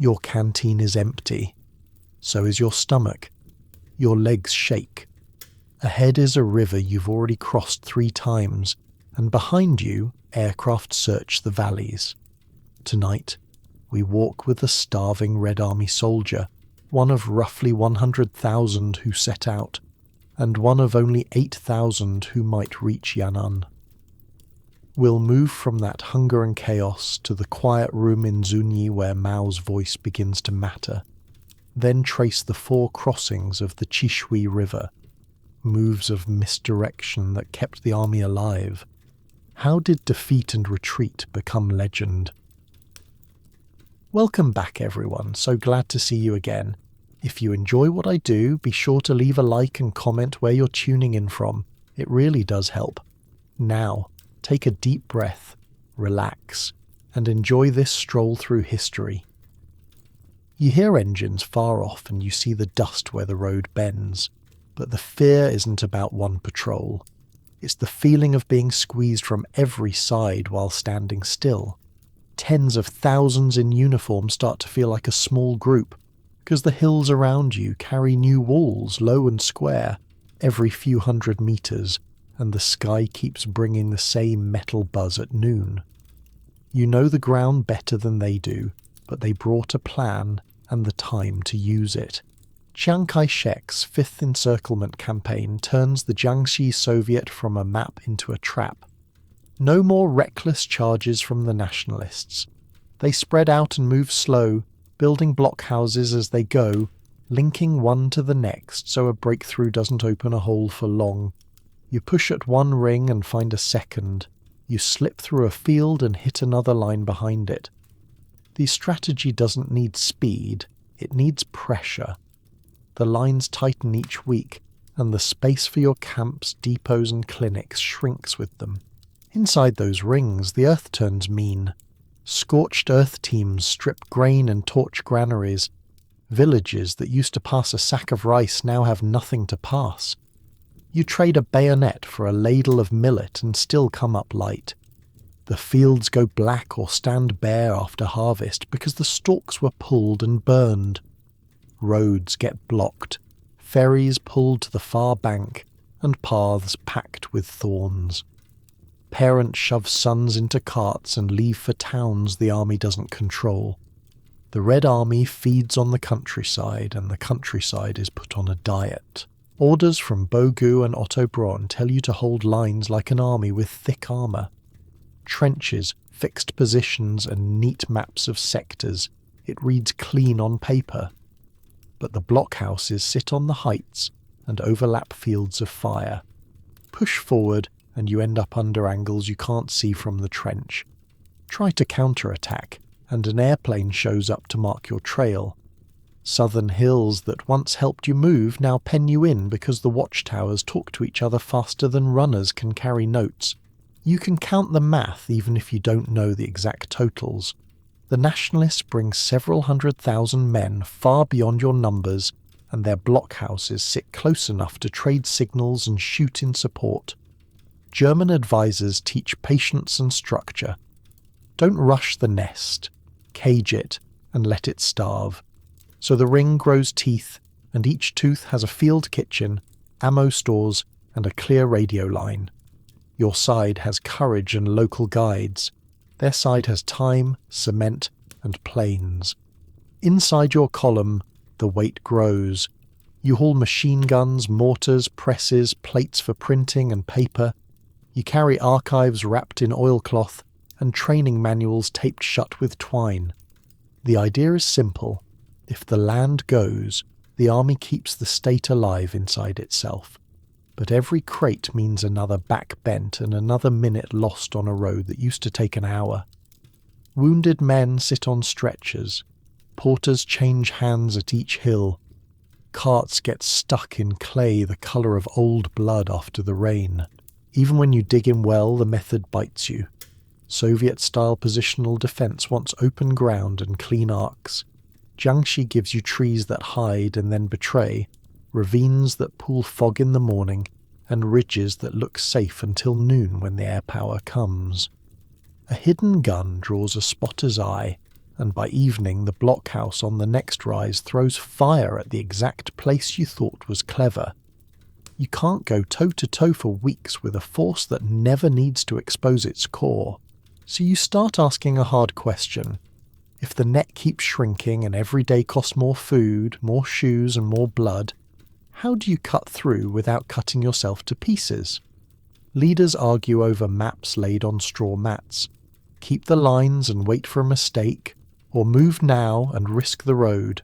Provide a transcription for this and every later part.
Your canteen is empty. So is your stomach. Your legs shake. Ahead is a river you've already crossed 3 times, and behind you, aircraft search the valleys. Tonight, we walk with a starving Red Army soldier, one of roughly 100,000 who set out, and one of only 8,000 who might reach Yan'an. We'll move from that hunger and chaos to the quiet room in Zunyi where Mao's voice begins to matter, then trace the 4 crossings of the Chishui River, moves of misdirection that kept the army alive. How did defeat and retreat become legend? Welcome back everyone, so glad to see you again. If you enjoy what I do, be sure to leave a like and comment where you're tuning in from. It really does help. Now, take a deep breath, relax, and enjoy this stroll through history. You hear engines far off and you see the dust where the road bends, but the fear isn't about one patrol. It's the feeling of being squeezed from every side while standing still. Tens of thousands in uniform start to feel like a small group, because the hills around you carry new walls, low and square, every few hundred meters, and the sky keeps bringing the same metal buzz at noon. You know the ground better than they do, but they brought a plan and the time to use it. Chiang Kai-shek's 5th encirclement campaign turns the Jiangxi Soviet from a map into a trap. No more reckless charges from the nationalists. They spread out and move slow, building blockhouses as they go, linking one to the next so a breakthrough doesn't open a hole for long. You push at one ring and find a second. You slip through a field and hit another line behind it. The strategy doesn't need speed, it needs pressure. The lines tighten each week, and the space for your camps, depots and clinics shrinks with them. Inside those rings, the earth turns mean. Scorched earth teams strip grain and torch granaries. Villages that used to pass a sack of rice now have nothing to pass. You trade a bayonet for a ladle of millet and still come up light. The fields go black or stand bare after harvest because the stalks were pulled and burned. Roads get blocked, ferries pulled to the far bank, and paths packed with thorns. Parents shove sons into carts and leave for towns the army doesn't control. The Red Army feeds on the countryside, and the countryside is put on a diet. Orders from Bogu and Otto Braun tell you to hold lines like an army with thick armour. Trenches, fixed positions and neat maps of sectors. It reads clean on paper. But the blockhouses sit on the heights and overlap fields of fire. Push forward and you end up under angles you can't see from the trench. Try to counterattack, and an airplane shows up to mark your trail. Southern hills that once helped you move now pen you in because the watchtowers talk to each other faster than runners can carry notes. You can count the math even if you don't know the exact totals. The nationalists bring several 100,000 men far beyond your numbers, and their blockhouses sit close enough to trade signals and shoot in support. German advisors teach patience and structure. Don't rush the nest, cage it, and let it starve. So the ring grows teeth, and each tooth has a field kitchen, ammo stores, and a clear radio line. Your side has courage and local guides. Their side has time, cement, and planes. Inside your column, the weight grows. You haul machine guns, mortars, presses, plates for printing and paper. You carry archives wrapped in oilcloth and training manuals taped shut with twine. The idea is simple. If the land goes, the army keeps the state alive inside itself. But every crate means another back bent and another minute lost on a road that used to take an hour. Wounded men sit on stretchers. Porters change hands at each hill. Carts get stuck in clay the colour of old blood after the rain. Even when you dig in well, the method bites you. Soviet-style positional defence wants open ground and clean arcs. Jiangxi gives you trees that hide and then betray, ravines that pool fog in the morning, and ridges that look safe until noon when the air power comes. A hidden gun draws a spotter's eye, and by evening the blockhouse on the next rise throws fire at the exact place you thought was clever. You can't go toe-to-toe for weeks with a force that never needs to expose its core, so you start asking a hard question. If the net keeps shrinking and every day costs more food, more shoes and more blood, how do you cut through without cutting yourself to pieces? Leaders argue over maps laid on straw mats. Keep the lines and wait for a mistake, or move now and risk the road.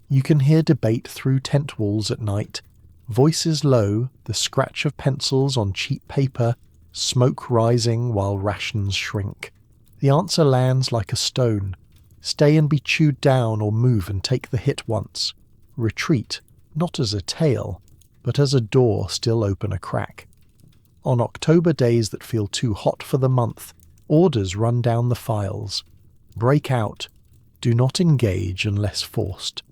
You can hear debate through tent walls at night, voices low, the scratch of pencils on cheap paper, smoke rising while rations shrink. The answer lands like a stone. Stay and be chewed down, or move and take the hit once. Retreat, not as a tail, but as a door still open a crack. On October days that feel too hot for the month, orders run down the files. Break out. Do not engage unless forced.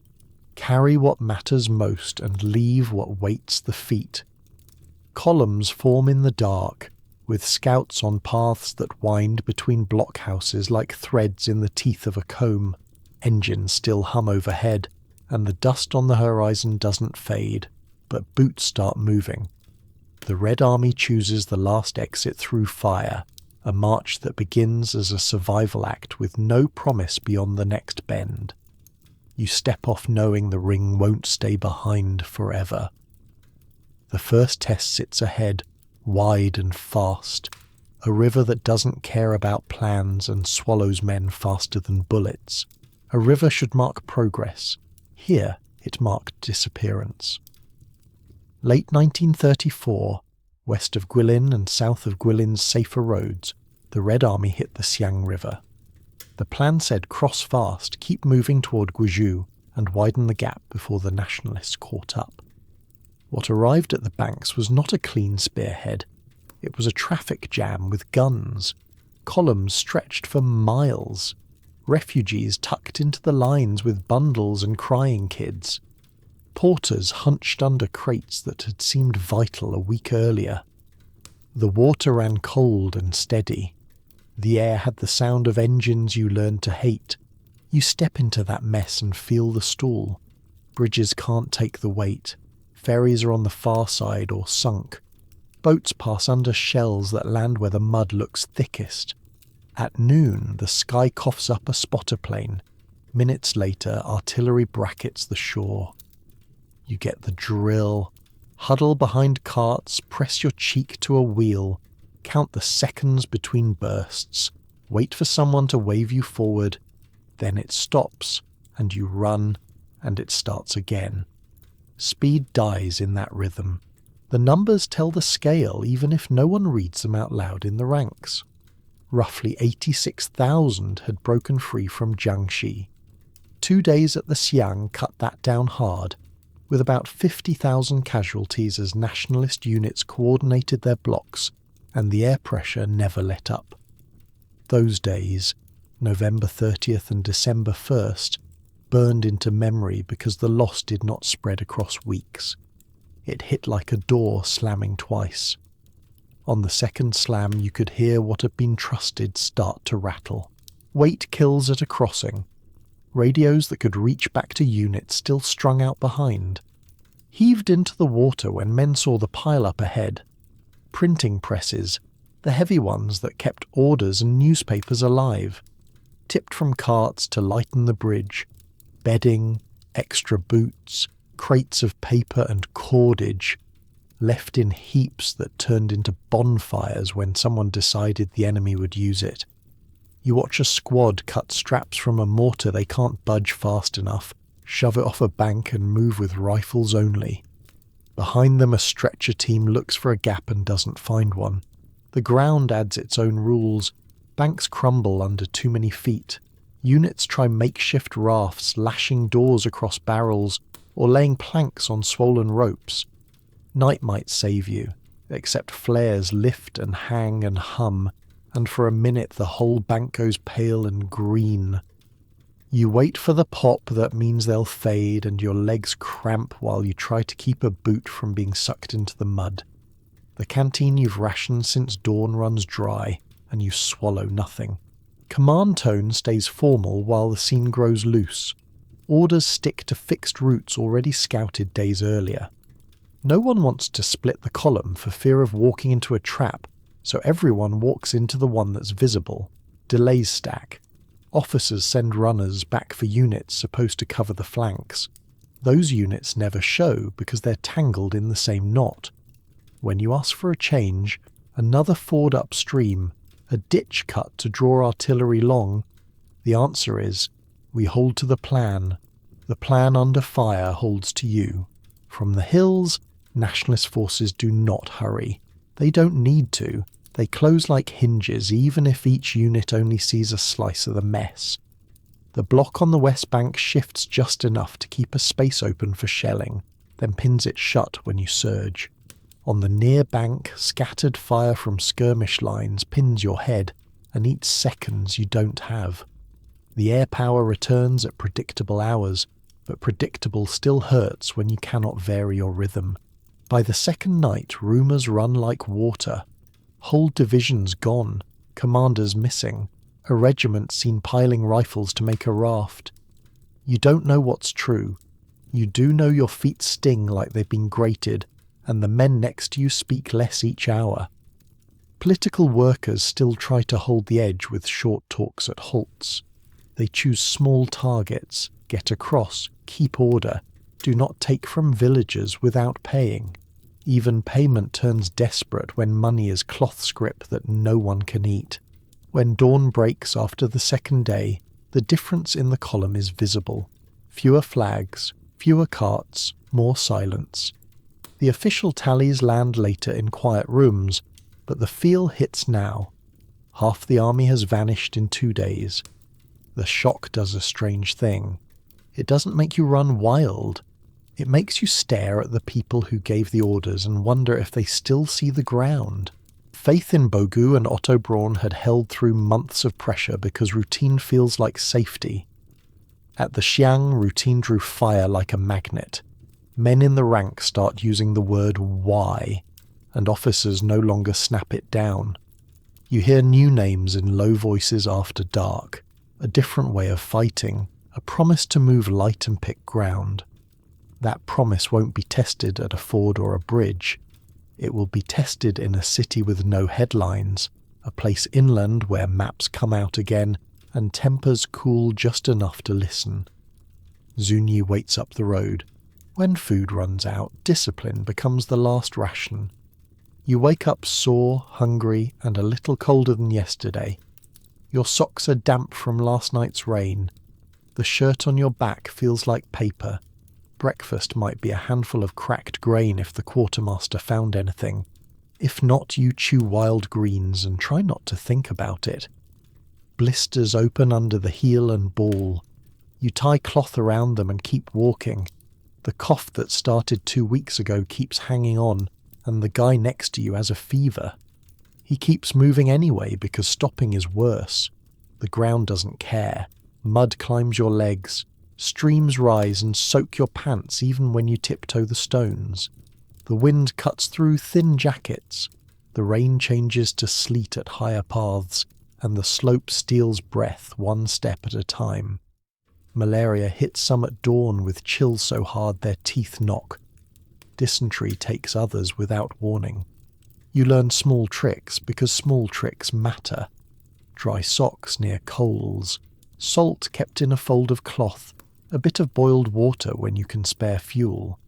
Carry what matters most and leave what weights the feet. Columns form in the dark, with scouts on paths that wind between blockhouses like threads in the teeth of a comb. Engines still hum overhead, and the dust on the horizon doesn't fade, but boots start moving. The Red Army chooses the last exit through fire, a march that begins as a survival act with no promise beyond the next bend. You step off knowing the ring won't stay behind forever. The first test sits ahead, wide and fast, a river that doesn't care about plans and swallows men faster than bullets. A river should mark progress. Here it marked disappearance. Late 1934, west of Guilin and south of Guilin's safer roads, the Red Army hit the Siang River. The plan said cross fast, keep moving toward Guizhou, and widen the gap before the nationalists caught up. What arrived at the banks was not a clean spearhead. It was a traffic jam with guns. Columns stretched for miles. Refugees tucked into the lines with bundles and crying kids. Porters hunched under crates that had seemed vital a week earlier. The water ran cold and steady. The air had the sound of engines you learned to hate. You step into that mess and feel the stall. Bridges can't take the weight. Ferries are on the far side or sunk. Boats pass under shells that land where the mud looks thickest. At noon, the sky coughs up a spotter plane. Minutes later, artillery brackets the shore. You get the drill. Huddle behind carts, press your cheek to a wheel. Count the seconds between bursts. Wait for someone to wave you forward. Then it stops, and you run, and it starts again. Speed dies in that rhythm. The numbers tell the scale even if no one reads them out loud in the ranks. Roughly 86,000 had broken free from Jiangxi. 2 days at the Xiang cut that down hard, with about 50,000 casualties as nationalist units coordinated their blocks, and the air pressure never let up. Those days, November 30th and December 1st, burned into memory because the loss did not spread across weeks. It hit like a door slamming twice. On the second slam you could hear what had been trusted start to rattle. Weight kills at a crossing. Radios that could reach back to units still strung out behind. Heaved into the water when men saw the pile-up ahead. Printing presses, the heavy ones that kept orders and newspapers alive. Tipped from carts to lighten the bridge. Bedding, extra boots, crates of paper and cordage, left in heaps that turned into bonfires when someone decided the enemy would use it. You watch a squad cut straps from a mortar they can't budge fast enough, shove it off a bank and move with rifles only. Behind them a stretcher team looks for a gap and doesn't find one. The ground adds its own rules. Banks crumble under too many feet. Units try makeshift rafts, lashing doors across barrels, or laying planks on swollen ropes. Night might save you, except flares lift and hang and hum, and for a minute the whole bank goes pale and green. You wait for the pop that means they'll fade, and your legs cramp while you try to keep a boot from being sucked into the mud. The canteen you've rationed since dawn runs dry, and you swallow nothing. Command tone stays formal while the scene grows loose. Orders stick to fixed routes already scouted days earlier. No one wants to split the column for fear of walking into a trap, so everyone walks into the one that's visible. Delays stack. Officers send runners back for units supposed to cover the flanks. Those units never show because they're tangled in the same knot. When you ask for a change, another ford upstream, a ditch cut to draw artillery long, the answer is, we hold to the plan. The plan under fire holds to you. From the hills, nationalist forces do not hurry. They don't need to. They close like hinges even if each unit only sees a slice of the mess. The block on the west bank shifts just enough to keep a space open for shelling, then pins it shut when you surge. On the near bank, scattered fire from skirmish lines pins your head and eats seconds you don't have. The air power returns at predictable hours, but predictable still hurts when you cannot vary your rhythm. By the second night, rumours run like water. Whole divisions gone, commanders missing, a regiment seen piling rifles to make a raft. You don't know what's true. You do know your feet sting like they've been grated, and the men next to you speak less each hour. Political workers still try to hold the edge with short talks at halts. They choose small targets, get across, keep order, do not take from villagers without paying. Even payment turns desperate when money is cloth scrip that no one can eat. When dawn breaks after the second day, the difference in the column is visible. Fewer flags, fewer carts, more silence. The official tallies land later in quiet rooms, but the feel hits now. Half the army has vanished in 2 days. The shock does a strange thing. It doesn't make you run wild. It makes you stare at the people who gave the orders and wonder if they still see the ground. Faith in Bogu and Otto Braun had held through months of pressure because routine feels like safety. At the Xiang, routine drew fire like a magnet. Men in the rank start using the word why, and officers no longer snap it down. You hear new names in low voices after dark, a different way of fighting, a promise to move light and pick ground. That promise won't be tested at a ford or a bridge. It will be tested in a city with no headlines, a place inland where maps come out again and tempers cool just enough to listen. Zunyi waits up the road. When food runs out, discipline becomes the last ration. You wake up sore, hungry, and a little colder than yesterday. Your socks are damp from last night's rain. The shirt on your back feels like paper. Breakfast might be a handful of cracked grain if the quartermaster found anything. If not, you chew wild greens and try not to think about it. Blisters open under the heel and ball. You tie cloth around them and keep walking. The cough that started 2 weeks ago keeps hanging on, and the guy next to you has a fever. He keeps moving anyway because stopping is worse. The ground doesn't care. Mud climbs your legs. Streams rise and soak your pants even when you tiptoe the stones. The wind cuts through thin jackets. The rain changes to sleet at higher paths, and the slope steals breath one step at a time. Malaria hits some at dawn with chills so hard their teeth knock. Dysentery takes others without warning. You learn small tricks because small tricks matter. Dry socks near coals. Salt kept in a fold of cloth. A bit of boiled water when you can spare fuel.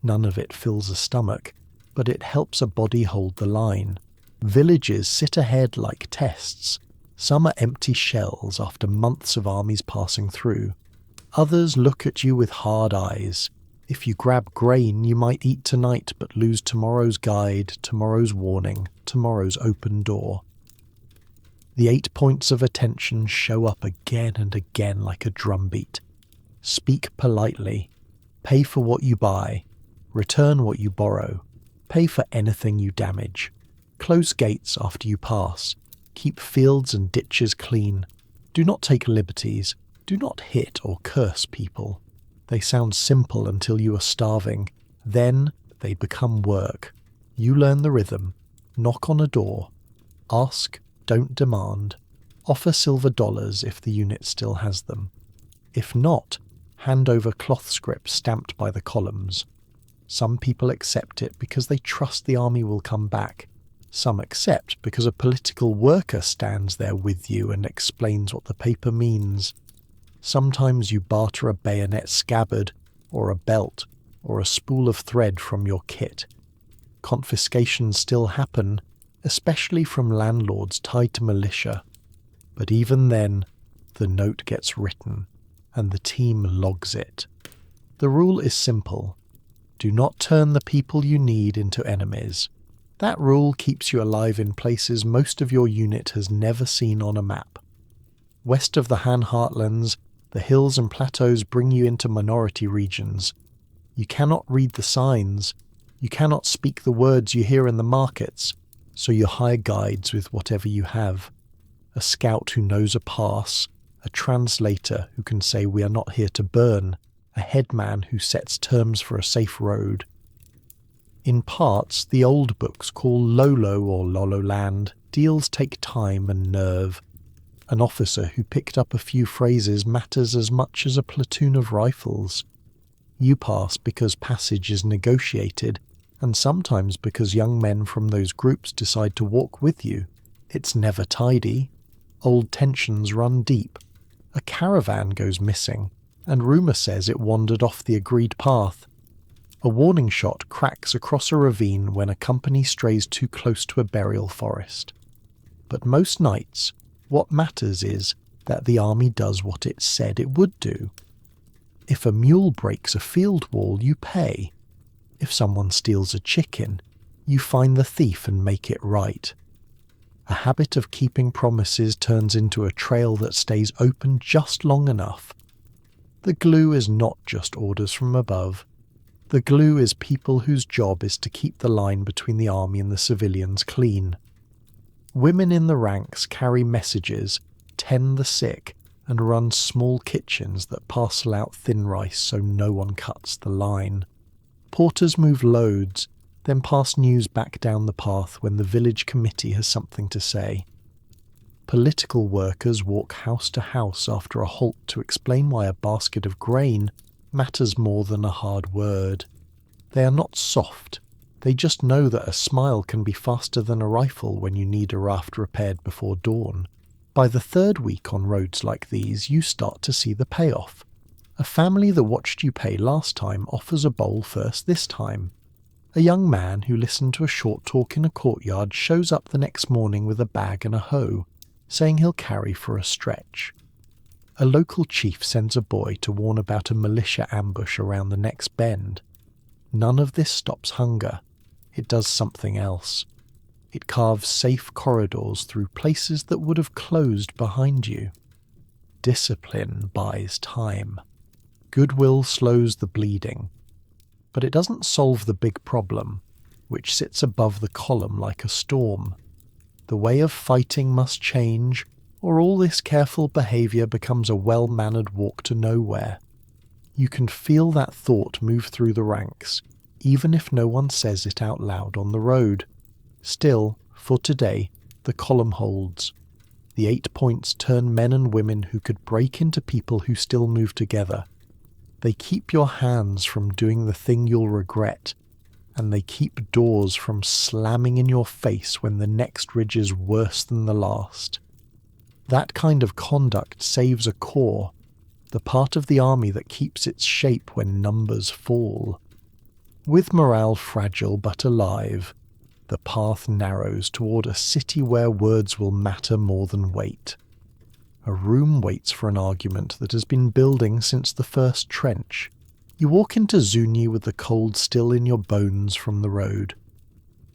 None of it fills a stomach, but it helps a body hold the line. Villages sit ahead like tests. Some are empty shells after months of armies passing through. Others look at you with hard eyes. If you grab grain, you might eat tonight but lose tomorrow's guide, tomorrow's warning, tomorrow's open door. The 8 points of attention show up again and again like a drumbeat. Speak politely. Pay for what you buy. Return what you borrow. Pay for anything you damage. Close gates after you pass. Keep fields and ditches clean. Do not take liberties. Do not hit or curse people. They sound simple until you are starving. Then they become work. You learn the rhythm. Knock on a door. Ask, don't demand. Offer silver dollars if the unit still has them. If not, hand over cloth script stamped by the columns. Some people accept it because they trust the army will come back. Some accept because a political worker stands there with you and explains what the paper means. Sometimes you barter a bayonet scabbard, or a belt, or a spool of thread from your kit. Confiscations still happen, especially from landlords tied to militia. But even then, the note gets written, and the team logs it. The rule is simple. Do not turn the people you need into enemies. That rule keeps you alive in places most of your unit has never seen on a map. West of the Han Heartlands, the hills and plateaus bring you into minority regions. You cannot read the signs. You cannot speak the words you hear in the markets, so you hire guides with whatever you have. A scout who knows a pass, a translator who can say we are not here to burn, a headman who sets terms for a safe road. In parts, the old books call Lolo or Lololand, deals take time and nerve. An officer who picked up a few phrases matters as much as a platoon of rifles. You pass because passage is negotiated, and sometimes because young men from those groups decide to walk with you. It's never tidy. Old tensions run deep. A caravan goes missing, and rumour says it wandered off the agreed path. A warning shot cracks across a ravine when a company strays too close to a burial forest. But most nights, what matters is that the army does what it said it would do. If a mule breaks a field wall, you pay. If someone steals a chicken, you find the thief and make it right. A habit of keeping promises turns into a trail that stays open just long enough. The glue is not just orders from above. The glue is people whose job is to keep the line between the army and the civilians clean. Women in the ranks carry messages, tend the sick, and run small kitchens that parcel out thin rice so no one cuts the line. Porters move loads, then pass news back down the path when the village committee has something to say. Political workers walk house to house after a halt to explain why a basket of grain matters more than a hard word. They are not soft. They just know that a smile can be faster than a rifle when you need a raft repaired before dawn. By the third week on roads like these, you start to see the payoff. A family that watched you pay last time offers a bowl first this time. A young man who listened to a short talk in a courtyard shows up the next morning with a bag and a hoe, saying he'll carry for a stretch. A local chief sends a boy to warn about a militia ambush around the next bend. None of this stops hunger. It does something else. It carves safe corridors through places that would have closed behind you. Discipline buys time. Goodwill slows the bleeding. But it doesn't solve the big problem, which sits above the column like a storm. The way of fighting must change, or all this careful behaviour becomes a well-mannered walk to nowhere. You can feel that thought move through the ranks, even if no one says it out loud on the road. Still, for today, the column holds. The 8 points turn men and women who could break into people who still move together. They keep your hands from doing the thing you'll regret, and they keep doors from slamming in your face when the next ridge is worse than the last. That kind of conduct saves a corps, the part of the army that keeps its shape when numbers fall. With morale fragile but alive, the path narrows toward a city where words will matter more than weight. A room waits for an argument that has been building since the first trench. You walk into Zuni with the cold still in your bones from the road.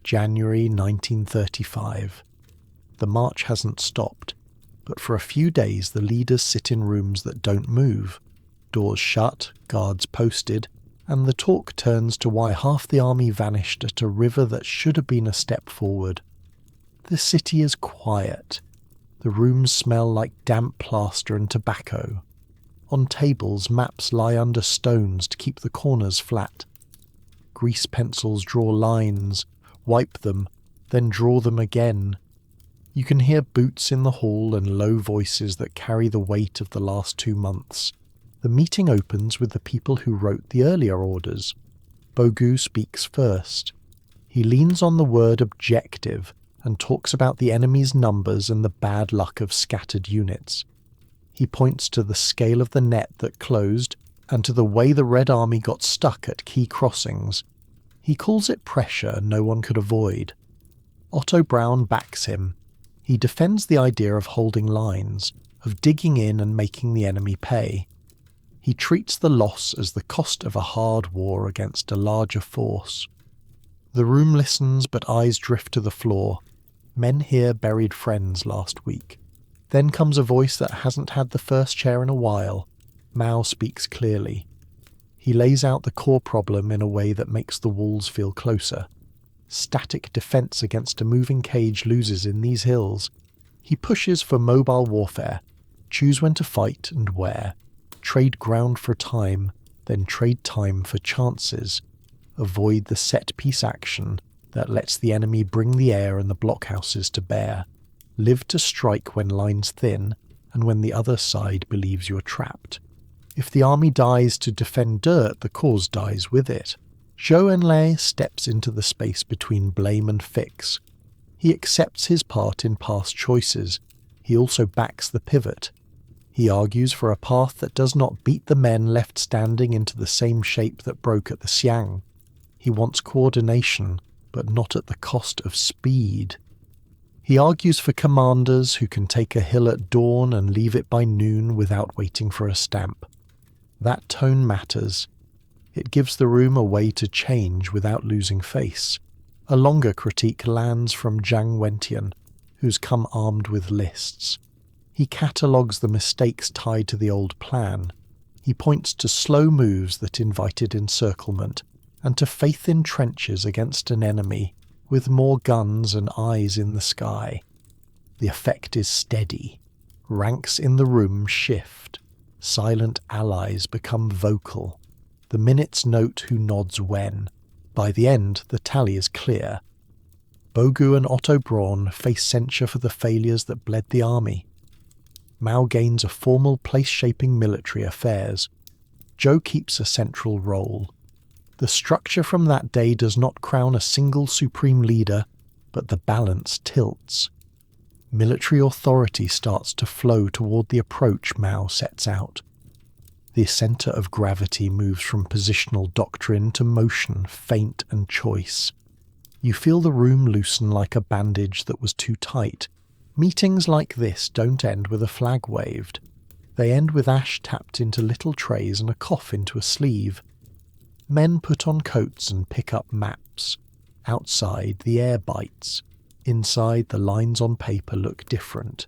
January 1935. The march hasn't stopped, but for a few days the leaders sit in rooms that don't move. Doors shut, guards posted, and the talk turns to why half the army vanished at a river that should have been a step forward. The city is quiet. The rooms smell like damp plaster and tobacco. On tables, maps lie under stones to keep the corners flat. Grease pencils draw lines, wipe them, then draw them again. You can hear boots in the hall and low voices that carry the weight of the last 2 months. The meeting opens with the people who wrote the earlier orders. Bogu speaks first. He leans on the word objective and talks about the enemy's numbers and the bad luck of scattered units. He points to the scale of the net that closed and to the way the Red Army got stuck at key crossings. He calls it pressure no one could avoid. Otto Brown backs him. He defends the idea of holding lines, of digging in and making the enemy pay. He treats the loss as the cost of a hard war against a larger force. The room listens, but eyes drift to the floor. Men hear buried friends last week. Then comes a voice that hasn't had the first chair in a while. Mao speaks clearly. He lays out the core problem in a way that makes the walls feel closer. Static defense against a moving cage loses in these hills. He pushes for mobile warfare. Choose when to fight and where. Trade ground for time, then trade time for chances. Avoid the set-piece action that lets the enemy bring the air and the blockhouses to bear. Live to strike when lines thin and when the other side believes you're trapped. If the army dies to defend dirt, the cause dies with it. Zhou Enlai steps into the space between blame and fix. He accepts his part in past choices. He also backs the pivot. He argues for a path that does not beat the men left standing into the same shape that broke at the Xiang. He wants coordination, but not at the cost of speed. He argues for commanders who can take a hill at dawn and leave it by noon without waiting for a stamp. That tone matters. It gives the room a way to change without losing face. A longer critique lands from Zhang Wentian, who's come armed with lists. He catalogues the mistakes tied to the old plan. He points to slow moves that invited encirclement, and to faith in trenches against an enemy, with more guns and eyes in the sky. The effect is steady. Ranks in the room shift. Silent allies become vocal. The minutes note who nods when. By the end, the tally is clear. Bogu and Otto Braun face censure for the failures that bled the army. Mao gains a formal place-shaping military affairs. Zhou keeps a central role. The structure from that day does not crown a single supreme leader, but the balance tilts. Military authority starts to flow toward the approach Mao sets out. The centre of gravity moves from positional doctrine to motion, feint and choice. You feel the room loosen like a bandage that was too tight. Meetings like this don't end with a flag waved. They end with ash tapped into little trays and a cough into a sleeve. Men put on coats and pick up maps. Outside, the air bites. Inside, the lines on paper look different.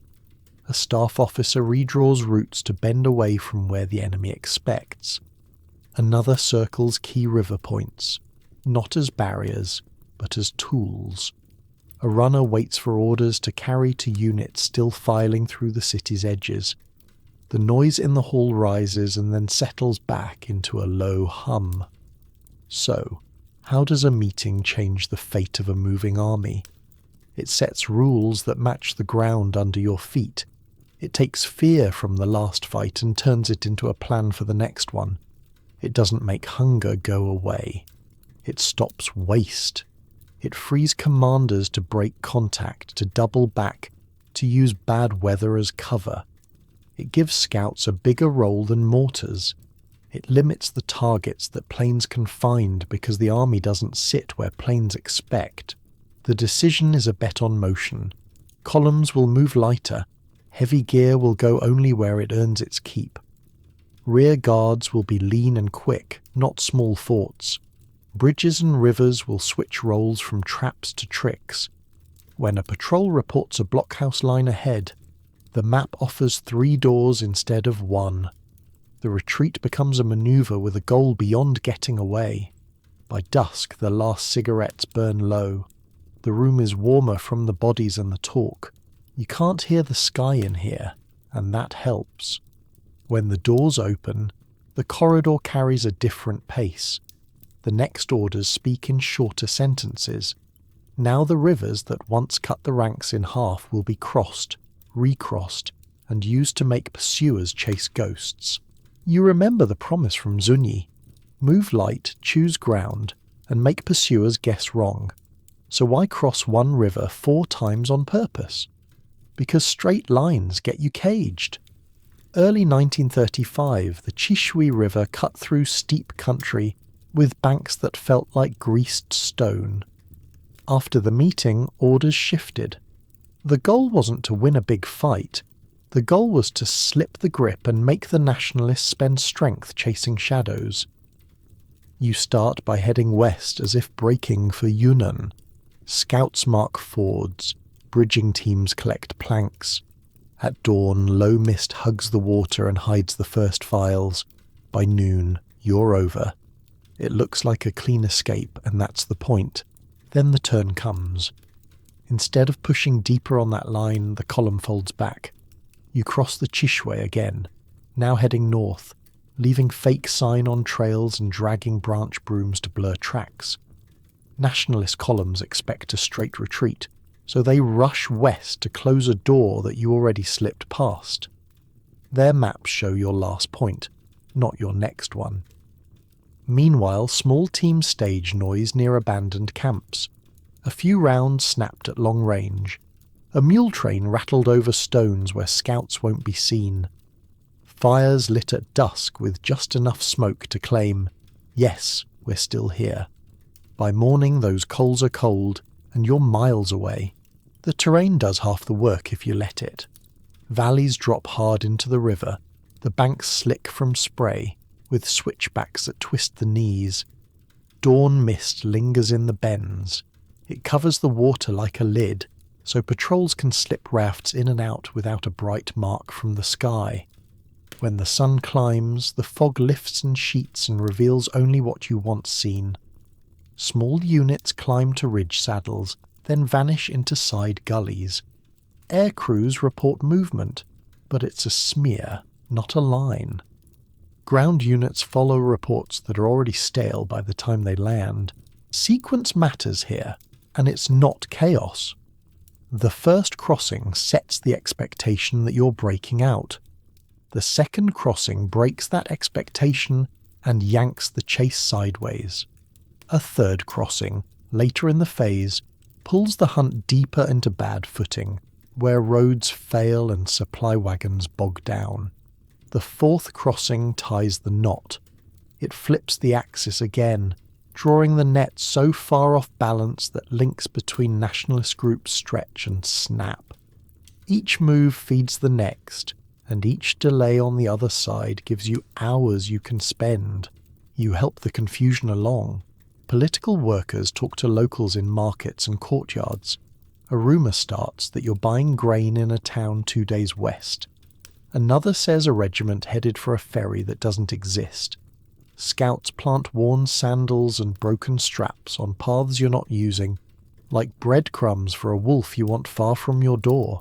A staff officer redraws routes to bend away from where the enemy expects. Another circles key river points, not as barriers, but as tools. A runner waits for orders to carry to units still filing through the city's edges. The noise in the hall rises and then settles back into a low hum. So, how does a meeting change the fate of a moving army? It sets rules that match the ground under your feet. It takes fear from the last fight and turns it into a plan for the next one. It doesn't make hunger go away. It stops waste. It frees commanders to break contact, to double back, to use bad weather as cover. It gives scouts a bigger role than mortars. It limits the targets that planes can find because the army doesn't sit where planes expect. The decision is a bet on motion. Columns will move lighter. Heavy gear will go only where it earns its keep. Rear guards will be lean and quick, not small forts. Bridges and rivers will switch roles from traps to tricks. When a patrol reports a blockhouse line ahead, the map offers 3 doors instead of 1. The retreat becomes a maneuver with a goal beyond getting away. By dusk, the last cigarettes burn low. The room is warmer from the bodies and the talk. You can't hear the sky in here, and that helps. When the doors open, the corridor carries a different pace. The next orders speak in shorter sentences. Now the rivers that once cut the ranks in half will be crossed, recrossed, and used to make pursuers chase ghosts. You remember the promise from Zunyi. Move light, choose ground, and make pursuers guess wrong. So why cross one river 4 times on purpose? Because straight lines get you caged. Early 1935, the Chishui River cut through steep country with banks that felt like greased stone. After the meeting, orders shifted. The goal wasn't to win a big fight. The goal was to slip the grip and make the nationalists spend strength chasing shadows. You start by heading west as if braking for Yunnan. Scouts mark fords, bridging teams collect planks. At dawn, low mist hugs the water and hides the first files. By noon, you're over. It looks like a clean escape, and that's the point. Then the turn comes. Instead of pushing deeper on that line, the column folds back. You cross the Chishui again, now heading north, leaving fake sign on trails and dragging branch brooms to blur tracks. Nationalist columns expect a straight retreat, so they rush west to close a door that you already slipped past. Their maps show your last point, not your next one. Meanwhile, small teams stage noise near abandoned camps. A few rounds snapped at long range. A mule train rattled over stones where scouts won't be seen. Fires lit at dusk with just enough smoke to claim, yes, we're still here. By morning those coals are cold, and you're miles away. The terrain does half the work if you let it. Valleys drop hard into the river, the banks slick from spray, with switchbacks that twist the knees. Dawn mist lingers in the bends. It covers the water like a lid, so patrols can slip rafts in and out without a bright mark from the sky. When the sun climbs, the fog lifts and sheets and reveals only what you once seen. Small units climb to ridge saddles, then vanish into side gullies. Air crews report movement, but it's a smear, not a line. Ground units follow reports that are already stale by the time they land. Sequence matters here, and it's not chaos. The first crossing sets the expectation that you're breaking out. The second crossing breaks that expectation and yanks the chase sideways. A third crossing, later in the phase, pulls the hunt deeper into bad footing, where roads fail and supply wagons bog down. The fourth crossing ties the knot. It flips the axis again, drawing the net so far off balance that links between nationalist groups stretch and snap. Each move feeds the next, and each delay on the other side gives you hours you can spend. You help the confusion along. Political workers talk to locals in markets and courtyards. A rumour starts that you're buying grain in a town 2 days west. Another says a regiment headed for a ferry that doesn't exist. Scouts plant worn sandals and broken straps on paths you're not using, like breadcrumbs for a wolf you want far from your door.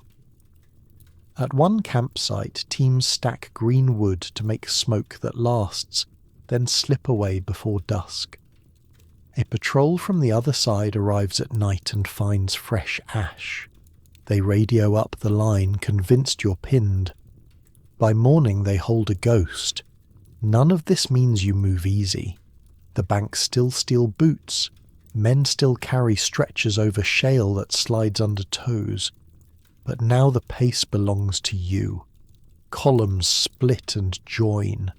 At one campsite, teams stack green wood to make smoke that lasts, then slip away before dusk. A patrol from the other side arrives at night and finds fresh ash. They radio up the line, convinced you're pinned. By morning they hold a ghost. None of this means you move easy. The banks still steal boots. Men still carry stretchers over shale that slides under toes. But now the pace belongs to you. Columns split and join.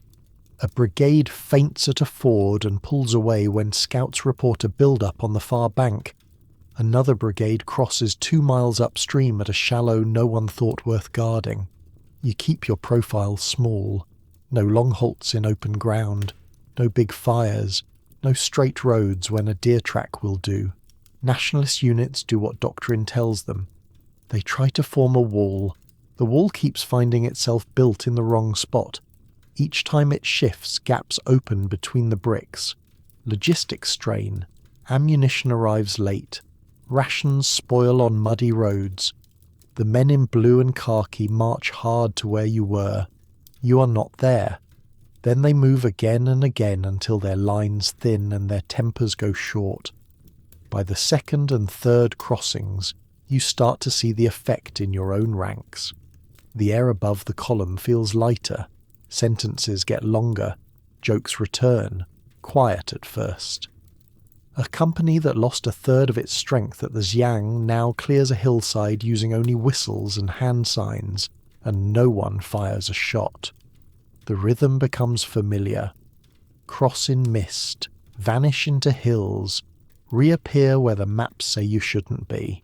A brigade feints at a ford and pulls away when scouts report a build-up on the far bank. Another brigade crosses 2 miles upstream at a shallow no one thought worth guarding. You keep your profile small. No long halts in open ground. No big fires. No straight roads when a deer track will do. Nationalist units do what doctrine tells them. They try to form a wall. The wall keeps finding itself built in the wrong spot. Each time it shifts, gaps open between the bricks. Logistics strain. Ammunition arrives late. Rations spoil on muddy roads. The men in blue and khaki march hard to where you were. You are not there. Then they move again and again until their lines thin and their tempers go short. By the second and third crossings, you start to see the effect in your own ranks. The air above the column feels lighter, sentences get longer, jokes return, quiet at first. A company that lost a third of its strength at the Xiang now clears a hillside using only whistles and hand signs, and no one fires a shot. The rhythm becomes familiar. Cross in mist, vanish into hills, reappear where the maps say you shouldn't be.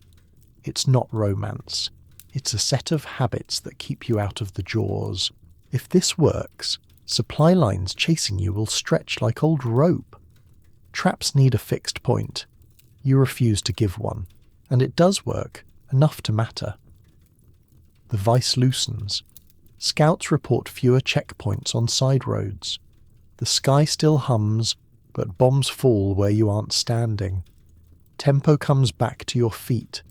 It's not romance. It's a set of habits that keep you out of the jaws. If this works, supply lines chasing you will stretch like old rope. Traps need a fixed point. You refuse to give one, and it does work, enough to matter. The vice loosens. Scouts report fewer checkpoints on side roads. The sky still hums, but bombs fall where you aren't standing. Tempo comes back to your feet.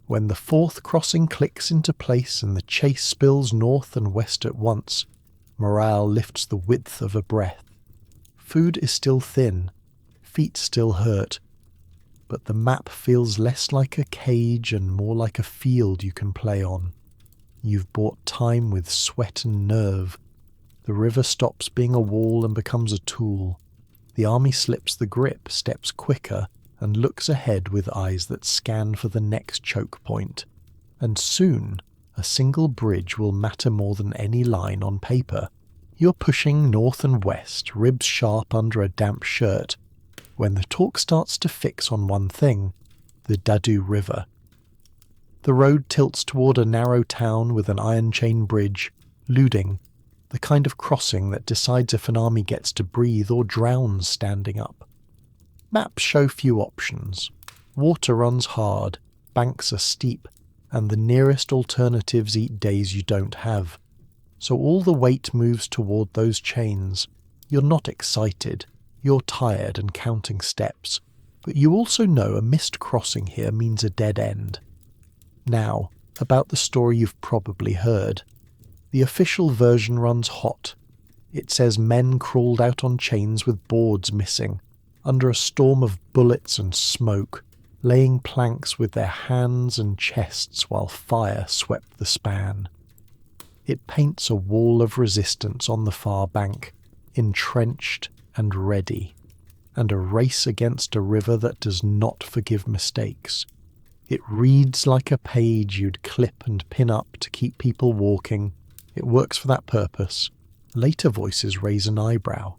When the fourth crossing clicks into place and the chase spills north and west at once, morale lifts the width of a breath. Food is still thin, feet still hurt, but the map feels less like a cage and more like a field you can play on. You've bought time with sweat and nerve. The river stops being a wall and becomes a tool. The army slips the grip, steps quicker, and looks ahead with eyes that scan for the next choke point. And soon, a single bridge will matter more than any line on paper. You're pushing north and west, ribs sharp under a damp shirt, when the talk starts to fix on one thing, the Dadu River. The road tilts toward a narrow town with an iron chain bridge, Luding, the kind of crossing that decides if an army gets to breathe or drowns standing up. Maps show few options. Water runs hard, banks are steep, and the nearest alternatives eat days you don't have. So all the weight moves toward those chains. You're not excited. You're tired and counting steps, but you also know a missed crossing here means a dead end. Now, about the story you've probably heard. The official version runs hot. It says men crawled out on chains with boards missing, under a storm of bullets and smoke, laying planks with their hands and chests while fire swept the span. It paints a wall of resistance on the far bank, entrenched and ready, and a race against a river that does not forgive mistakes. It reads like a page you'd clip and pin up to keep people walking. It works for that purpose. Later voices raise an eyebrow.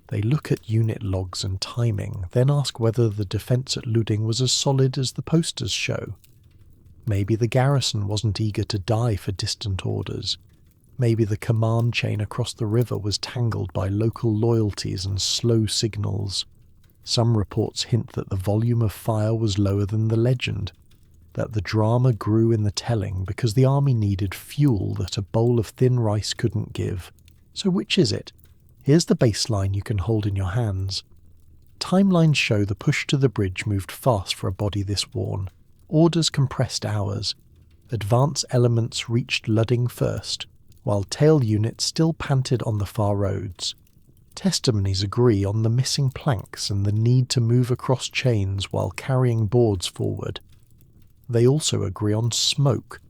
They look at unit logs and timing, then ask whether the defence at Luding was as solid as the posters show. Maybe the garrison wasn't eager to die for distant orders. Maybe the command chain across the river was tangled by local loyalties and slow signals. Some reports hint that the volume of fire was lower than the legend, that the drama grew in the telling because the army needed fuel that a bowl of thin rice couldn't give. So which is it? Here's the baseline you can hold in your hands. Timelines show the push to the bridge moved fast for a body this worn. Orders compressed hours. Advance elements reached Luding first, while tail units still panted on the far roads. Testimonies agree on the missing planks and the need to move across chains while carrying boards forward. They also agree on smoke,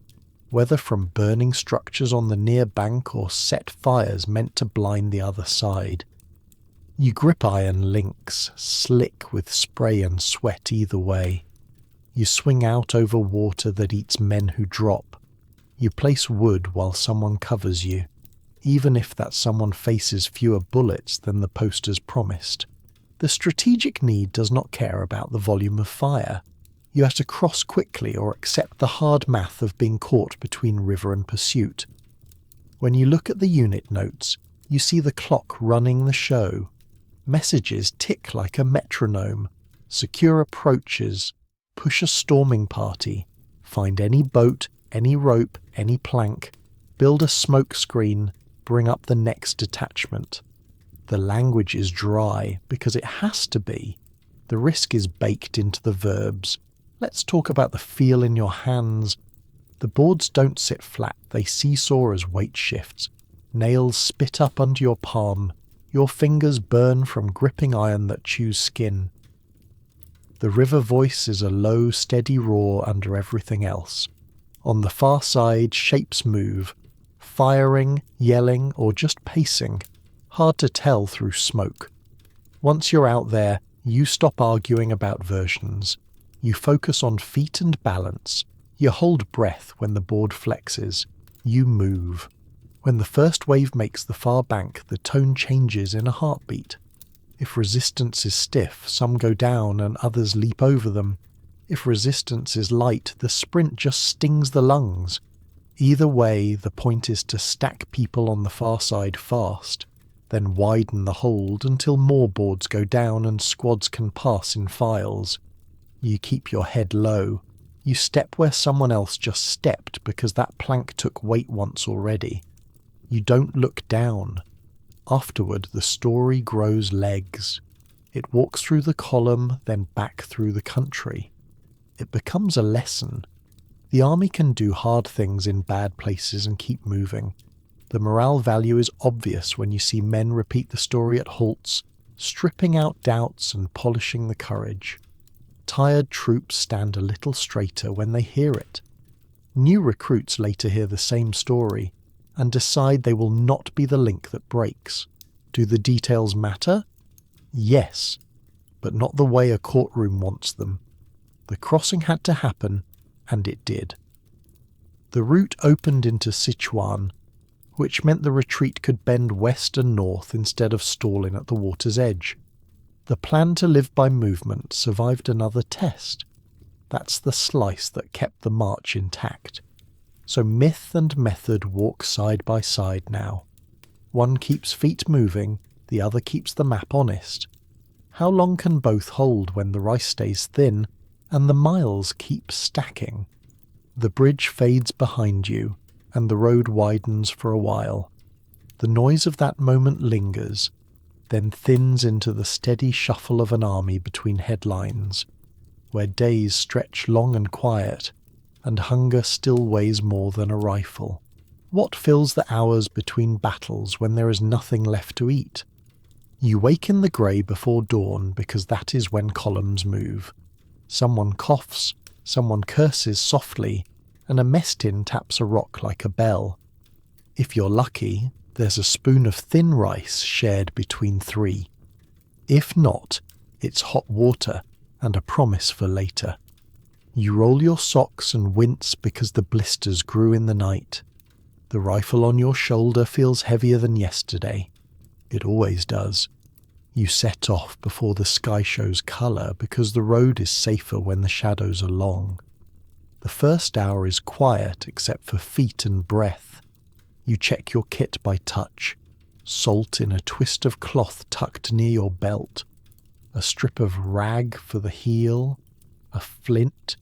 whether from burning structures on the near bank or set fires meant to blind the other side. You grip iron links, slick with spray and sweat either way. You swing out over water that eats men who drop. You place wood while someone covers you, even if that someone faces fewer bullets than the posters promised. The strategic need does not care about the volume of fire. You have to cross quickly or accept the hard math of being caught between river and pursuit. When you look at the unit notes, you see the clock running the show. Messages tick like a metronome. Secure approaches. Push a storming party. Find any boat, any rope, any plank. Build a smoke screen. Bring up the next detachment. The language is dry because it has to be. The risk is baked into the verbs. Let's talk about the feel in your hands. The boards don't sit flat, they seesaw as weight shifts. Nails spit up under your palm. Your fingers burn from gripping iron that chews skin. The river voice is a low, steady roar under everything else. On the far side, shapes move, firing, yelling, or just pacing, hard to tell through smoke. Once you're out there, you stop arguing about versions. You focus on feet and balance. You hold breath when the board flexes. You move. When the first wave makes the far bank, the tone changes in a heartbeat. If resistance is stiff, some go down and others leap over them. If resistance is light, the sprint just stings the lungs. Either way, the point is to stack people on the far side fast, then widen the hold until more boards go down and squads can pass in files. You keep your head low. You step where someone else just stepped because that plank took weight once already. You don't look down. Afterward, the story grows legs. It walks through the column, then back through the country. It becomes a lesson. The army can do hard things in bad places and keep moving. The morale value is obvious when you see men repeat the story at halts, stripping out doubts and polishing the courage. Tired troops stand a little straighter when they hear it. New recruits later hear the same story and decide they will not be the link that breaks. Do the details matter? Yes, but not the way a courtroom wants them. The crossing had to happen, and it did. The route opened into Sichuan, which meant the retreat could bend west and north instead of stalling at the water's edge. The plan to live by movement survived another test. That's the slice that kept the march intact. So myth and method walk side by side now. One keeps feet moving, the other keeps the map honest. How long can both hold when the rice stays thin and the miles keep stacking? The bridge fades behind you, and the road widens for a while. The noise of that moment lingers, then thins into the steady shuffle of an army between headlines, where days stretch long and quiet, and hunger still weighs more than a rifle. What fills the hours between battles when there is nothing left to eat? You wake in the grey before dawn because that is when columns move. Someone coughs, someone curses softly, and a mess tin taps a rock like a bell. If you're lucky, there's a spoon of thin rice shared between three. If not, it's hot water and a promise for later. You roll your socks and wince because the blisters grew in the night. The rifle on your shoulder feels heavier than yesterday. It always does. You set off before the sky shows colour because the road is safer when the shadows are long. The first hour is quiet except for feet and breath. You check your kit by touch. Salt in a twist of cloth tucked near your belt. A strip of rag for the heel. A flint,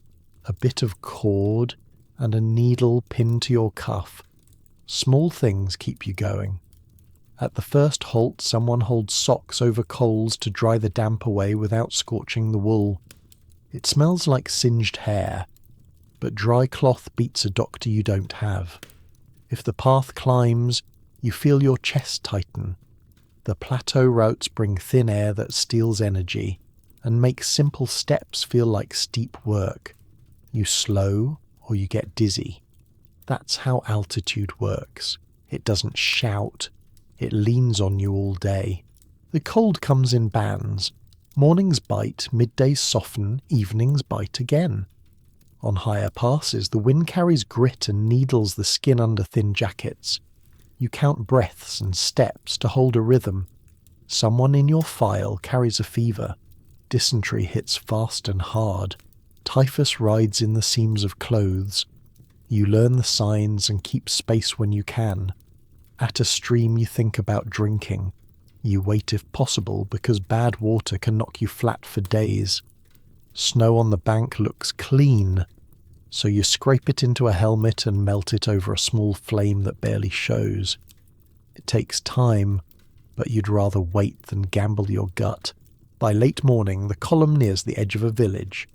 a bit of cord, and a needle pinned to your cuff. Small things keep you going. At the first halt, someone holds socks over coals to dry the damp away without scorching the wool. It smells like singed hair, but dry cloth beats a doctor you don't have. If the path climbs, you feel your chest tighten. The plateau routes bring thin air that steals energy and makes simple steps feel like steep work. You slow or you get dizzy. That's how altitude works. It doesn't shout. It leans on you all day. The cold comes in bands. Mornings bite, middays soften, evenings bite again. On higher passes, the wind carries grit and needles the skin under thin jackets. You count breaths and steps to hold a rhythm. Someone in your file carries a fever. Dysentery hits fast and hard. Typhus rides in the seams of clothes. You learn the signs and keep space when you can. At a stream you think about drinking. You wait if possible because bad water can knock you flat for days. Snow on the bank looks clean, so you scrape it into a helmet and melt it over a small flame that barely shows. It takes time, but you'd rather wait than gamble your gut. By late morning, the column nears the edge of a village.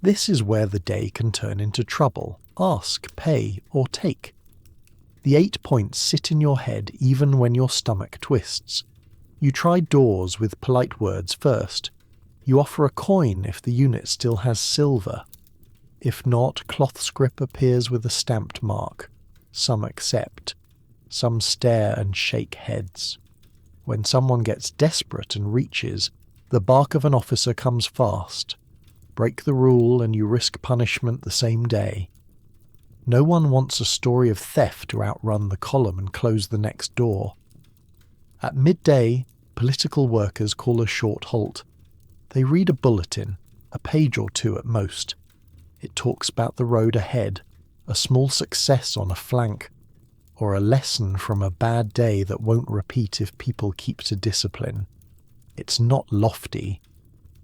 This is where the day can turn into trouble. Ask, pay, or take. The 8 points sit in your head even when your stomach twists. You try doors with polite words first. You offer a coin if the unit still has silver. If not, cloth scrip appears with a stamped mark. Some accept. Some stare and shake heads. When someone gets desperate and reaches, the bark of an officer comes fast. Break the rule and you risk punishment the same day. No one wants a story of theft to outrun the column and close the next door. At midday, political workers call a short halt. They read a bulletin, a page or two at most. It talks about the road ahead, a small success on a flank, or a lesson from a bad day that won't repeat if people keep to discipline. It's not lofty.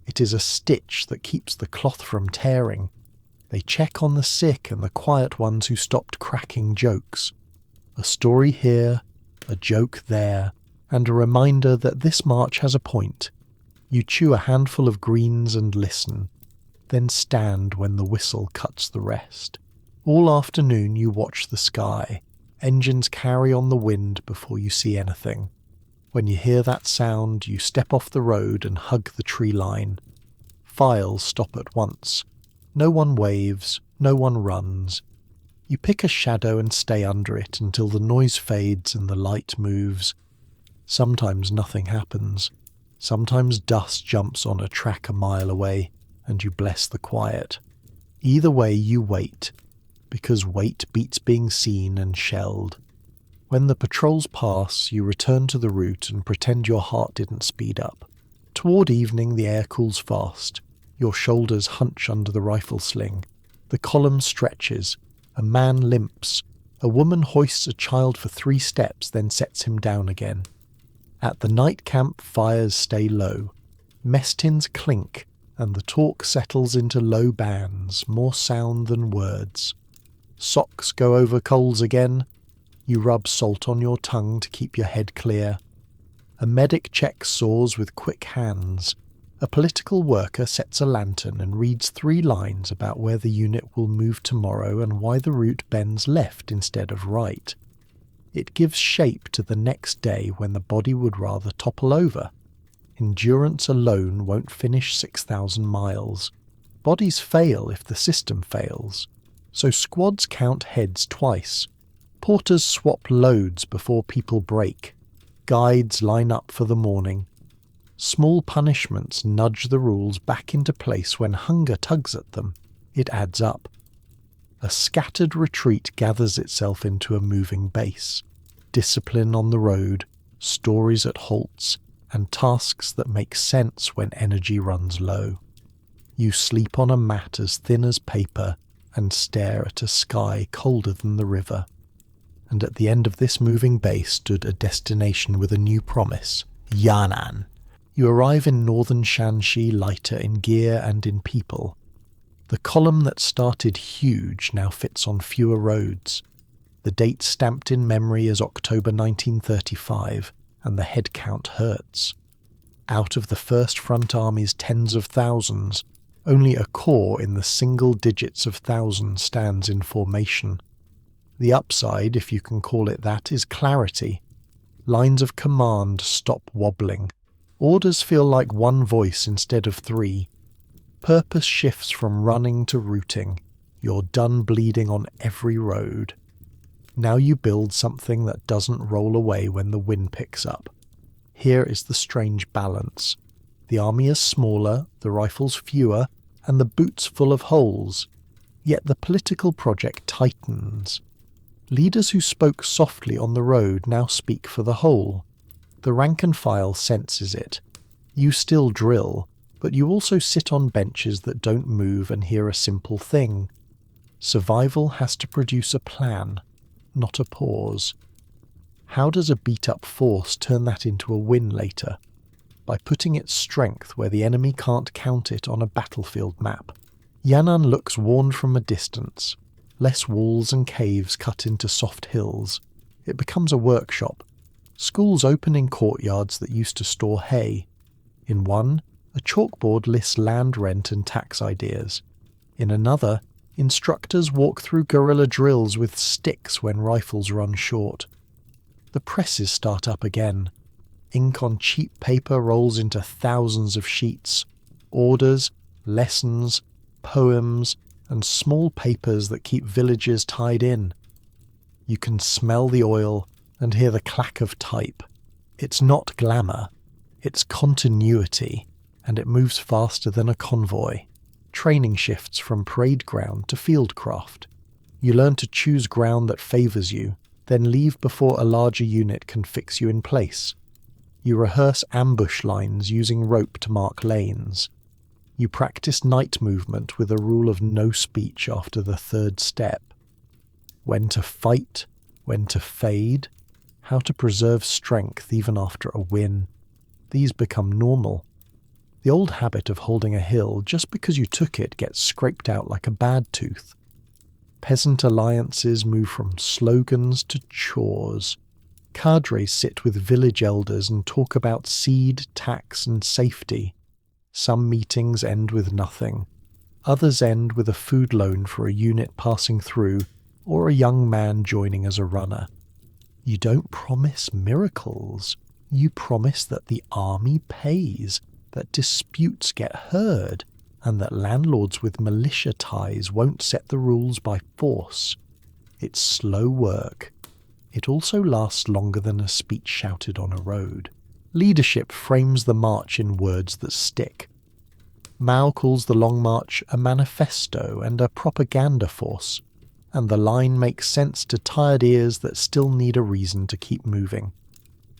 It is a stitch that keeps the cloth from tearing. They check on the sick and the quiet ones who stopped cracking jokes. A story here, a joke there, and a reminder that this march has a point. You chew a handful of greens and listen, then stand when the whistle cuts the rest. All afternoon you watch the sky. Engines carry on the wind before you see anything. When you hear that sound, you step off the road and hug the tree line. Files stop at once. No one waves, no one runs. You pick a shadow and stay under it until the noise fades and the light moves. Sometimes nothing happens. Sometimes dust jumps on a track a mile away, and you bless the quiet. Either way you wait, because wait beats being seen and shelled. When the patrols pass, you return to the route and pretend your heart didn't speed up. Toward evening the air cools fast. Your shoulders hunch under the rifle sling. The column stretches. A man limps. A woman hoists a child for 3 steps, then sets him down again. At the night camp, fires stay low. Mess tins clink, and the talk settles into low bands, more sound than words. Socks go over coals again. You rub salt on your tongue to keep your head clear. A medic checks sores with quick hands. A political worker sets a lantern and reads 3 lines about where the unit will move tomorrow and why the route bends left instead of right. It gives shape to the next day when the body would rather topple over. Endurance alone won't finish 6,000 miles. Bodies fail if the system fails. So squads count heads twice. Porters swap loads before people break. Guides line up for the morning. Small punishments nudge the rules back into place when hunger tugs at them. It adds up. A scattered retreat gathers itself into a moving base. Discipline on the road, stories at halts, and tasks that make sense when energy runs low. You sleep on a mat as thin as paper and stare at a sky colder than the river. And at the end of this moving base stood a destination with a new promise, Yan'an. You arrive in northern Shanxi lighter in gear and in people. The column that started huge now fits on fewer roads. The date stamped in memory is October 1935, and the head count hurts. Out of the First Front Army's tens of thousands, only a corps in the single digits of thousands stands in formation. The upside, if you can call it that, is clarity. Lines of command stop wobbling. Orders feel like one voice instead of 3. Purpose shifts from running to routing. You're done bleeding on every road. Now you build something that doesn't roll away when the wind picks up. Here is the strange balance. The army is smaller, the rifles fewer, and the boots full of holes. Yet the political project tightens. Leaders who spoke softly on the road now speak for the whole. The rank and file senses it. You still drill, but you also sit on benches that don't move and hear a simple thing. Survival has to produce a plan, not a pause. How does a beat-up force turn that into a win later? By putting its strength where the enemy can't count it on a battlefield map. Yan'an looks worn from a distance. Less walls and caves cut into soft hills. It becomes a workshop. Schools open in courtyards that used to store hay. In one, a chalkboard lists land rent and tax ideas. In another, instructors walk through guerrilla drills with sticks when rifles run short. The presses start up again. Ink on cheap paper rolls into thousands of sheets. Orders, lessons, poems, and small papers that keep villages tied in. You can smell the oil and hear the clack of type. It's not glamour, it's continuity, and it moves faster than a convoy. Training shifts from parade ground to fieldcraft. You learn to choose ground that favours you, then leave before a larger unit can fix you in place. You rehearse ambush lines using rope to mark lanes. You practice night movement with a rule of no speech after the third step. When to fight, when to fade, how to preserve strength even after a win. These become normal. The old habit of holding a hill just because you took it gets scraped out like a bad tooth. Peasant alliances move from slogans to chores. Cadres sit with village elders and talk about seed, tax, and safety. Some meetings end with nothing. Others end with a food loan for a unit passing through or a young man joining as a runner. You don't promise miracles. You promise that the army pays, that disputes get heard, and that landlords with militia ties won't set the rules by force. It's slow work. It also lasts longer than a speech shouted on a road. Leadership frames the march in words that stick. Mao calls the Long March a manifesto and a propaganda force, and the line makes sense to tired ears that still need a reason to keep moving.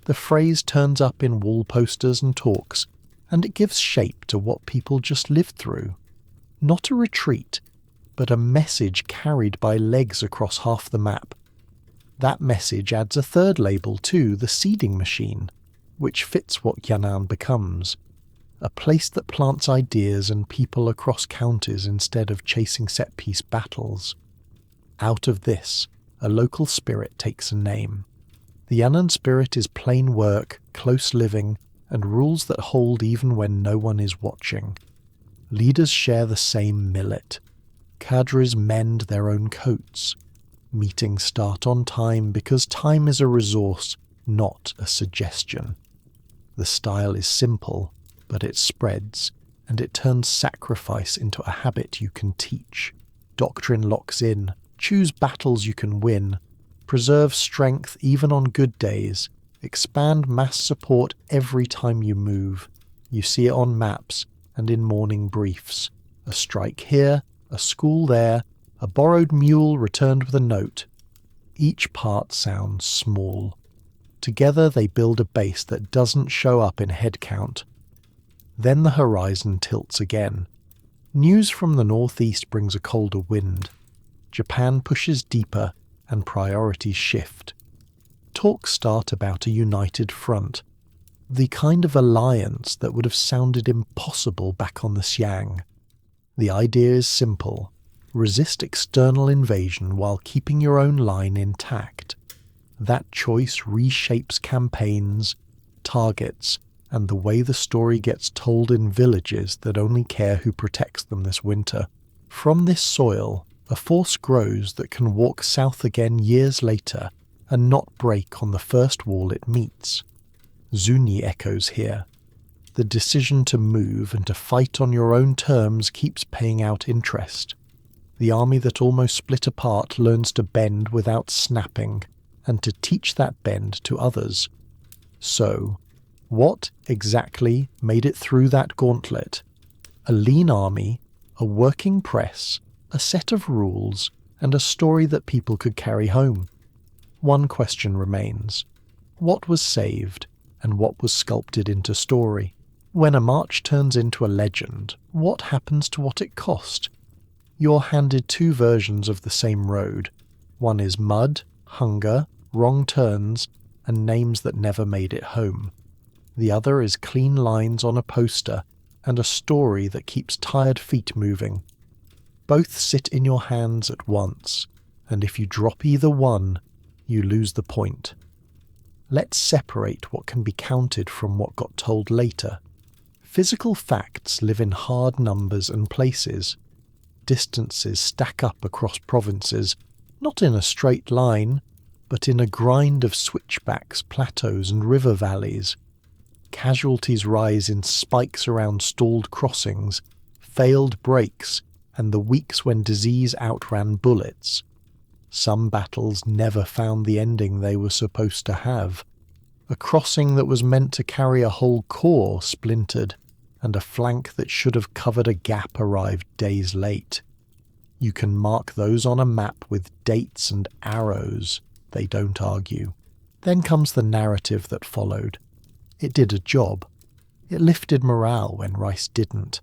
The phrase turns up in wall posters and talks, and it gives shape to what people just lived through. Not a retreat, but a message carried by legs across half the map. That message adds a third label too, the seeding machine, which fits what Yan'an becomes. A place that plants ideas and people across counties instead of chasing set-piece battles. Out of this, a local spirit takes a name. The Yan'an spirit is plain work, close living, and rules that hold even when no one is watching. Leaders share the same millet. Cadres mend their own coats. Meetings start on time because time is a resource, not a suggestion. The style is simple, but it spreads, and it turns sacrifice into a habit you can teach. Doctrine locks in. Choose battles you can win. Preserve strength even on good days. Expand mass support every time you move. You see it on maps and in morning briefs. A strike here, a school there, a borrowed mule returned with a note. Each part sounds small. Together they build a base that doesn't show up in head count. Then the horizon tilts again. News from the northeast brings a colder wind. Japan pushes deeper and priorities shift. Talks start about a united front, the kind of alliance that would have sounded impossible back on the Xiang. The idea is simple. Resist external invasion while keeping your own line intact. That choice reshapes campaigns, targets, and the way the story gets told in villages that only care who protects them this winter. From this soil, a force grows that can walk south again years later and not break on the first wall it meets. Zuni echoes here. The decision to move and to fight on your own terms keeps paying out interest. The army that almost split apart learns to bend without snapping, and to teach that bend to others. So, what exactly made it through that gauntlet? A lean army, a working press, a set of rules, and a story that people could carry home. One question remains. What was saved, and what was sculpted into story? When a march turns into a legend, what happens to what it cost? You're handed two versions of the same road. One is mud, hunger, wrong turns, and names that never made it home. The other is clean lines on a poster and a story that keeps tired feet moving. Both sit in your hands at once, and if you drop either one, you lose the point. Let's separate what can be counted from what got told later. Physical facts live in hard numbers and places. Distances stack up across provinces, not in a straight line, but in a grind of switchbacks, plateaus, and river valleys. Casualties rise in spikes around stalled crossings, failed breaks, and the weeks when disease outran bullets. Some battles never found the ending they were supposed to have. A crossing that was meant to carry a whole corps splintered, and a flank that should have covered a gap arrived days late. You can mark those on a map with dates and arrows. They don't argue. Then comes the narrative that followed. It did a job. It lifted morale when Rice didn't.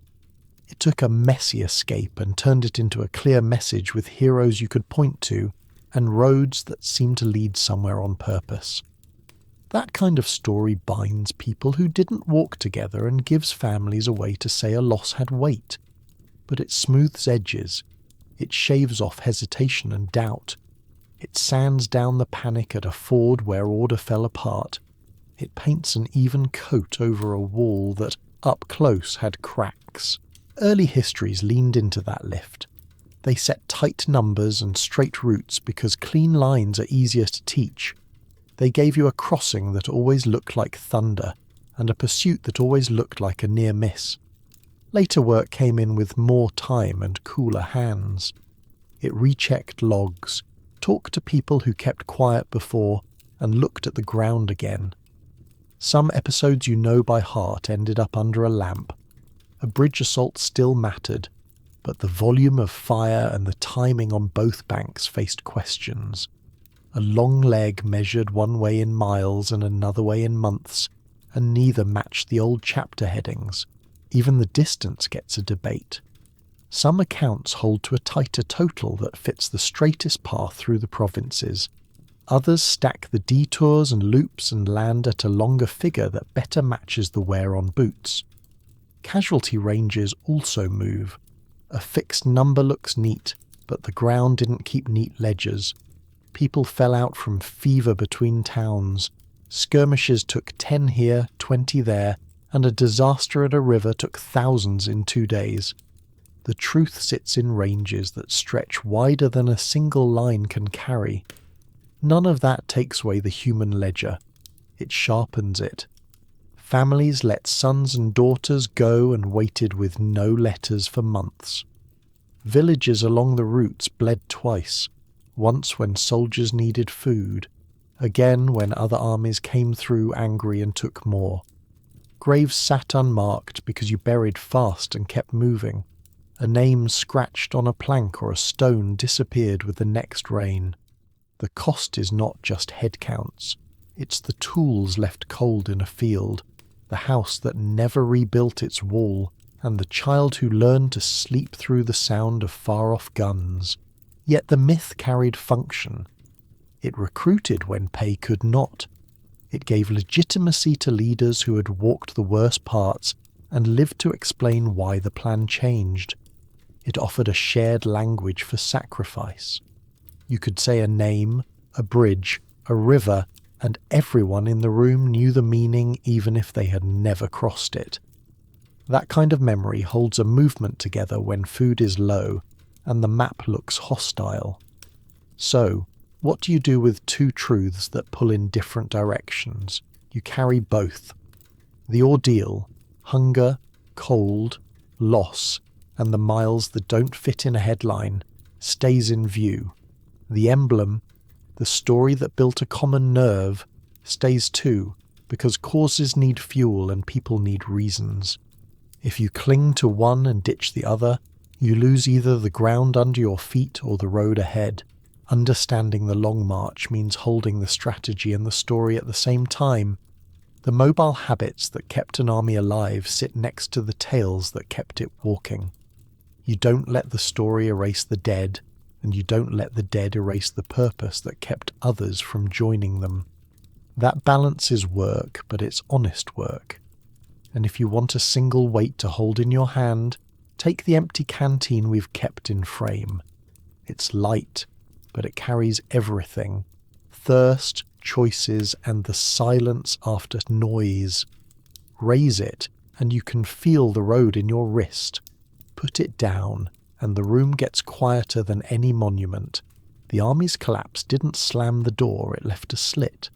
It took a messy escape and turned it into a clear message with heroes you could point to and roads that seemed to lead somewhere on purpose. That kind of story binds people who didn't walk together and gives families a way to say a loss had weight. But it smooths edges. It shaves off hesitation and doubt. It sands down the panic at a ford where order fell apart. It paints an even coat over a wall that, up close, had cracks. Early histories leaned into that lift. They set tight numbers and straight routes because clean lines are easier to teach. They gave you a crossing that always looked like thunder, and a pursuit that always looked like a near miss. Later work came in with more time and cooler hands. It rechecked logs, talked to people who kept quiet before, and looked at the ground again. Some episodes you know by heart ended up under a lamp. A bridge assault still mattered, but the volume of fire and the timing on both banks faced questions. A long leg measured one way in miles and another way in months, and neither matched the old chapter headings. Even the distance gets a debate. Some accounts hold to a tighter total that fits the straightest path through the provinces. Others stack the detours and loops and land at a longer figure that better matches the wear on boots. Casualty ranges also move. A fixed number looks neat, but the ground didn't keep neat ledgers. People fell out from fever between towns. Skirmishes took 10 here, 20 there, and a disaster at a river took thousands in 2 days. The truth sits in ranges that stretch wider than a single line can carry. None of that takes away the human ledger. It sharpens it. Families let sons and daughters go and waited with no letters for months. Villages along the routes bled twice, once when soldiers needed food, again when other armies came through angry and took more. Graves sat unmarked because you buried fast and kept moving. A name scratched on a plank or a stone disappeared with the next rain. The cost is not just head counts. It's the tools left cold in a field, the house that never rebuilt its wall, and the child who learned to sleep through the sound of far-off guns. Yet the myth carried function. It recruited when pay could not. It gave legitimacy to leaders who had walked the worst parts and lived to explain why the plan changed. It offered a shared language for sacrifice. You could say a name, a bridge, a river, and everyone in the room knew the meaning even if they had never crossed it. That kind of memory holds a movement together when food is low and the map looks hostile. So, what do you do with two truths that pull in different directions? You carry both. The ordeal, hunger, cold, loss, and the miles that don't fit in a headline, stays in view. The emblem, the story that built a common nerve, stays too, because causes need fuel and people need reasons. If you cling to one and ditch the other, you lose either the ground under your feet or the road ahead. Understanding the long march means holding the strategy and the story at the same time. The mobile habits that kept an army alive sit next to the tales that kept it walking. You don't let the story erase the dead, and you don't let the dead erase the purpose that kept others from joining them. That balance is work, but it's honest work. And if you want a single weight to hold in your hand, take the empty canteen we've kept in frame. It's light, but it carries everything. Thirst, choices, and the silence after noise. Raise it, and you can feel the road in your wrist. Put it down, and the room gets quieter than any monument. The army's collapse didn't slam the door, it left a slit.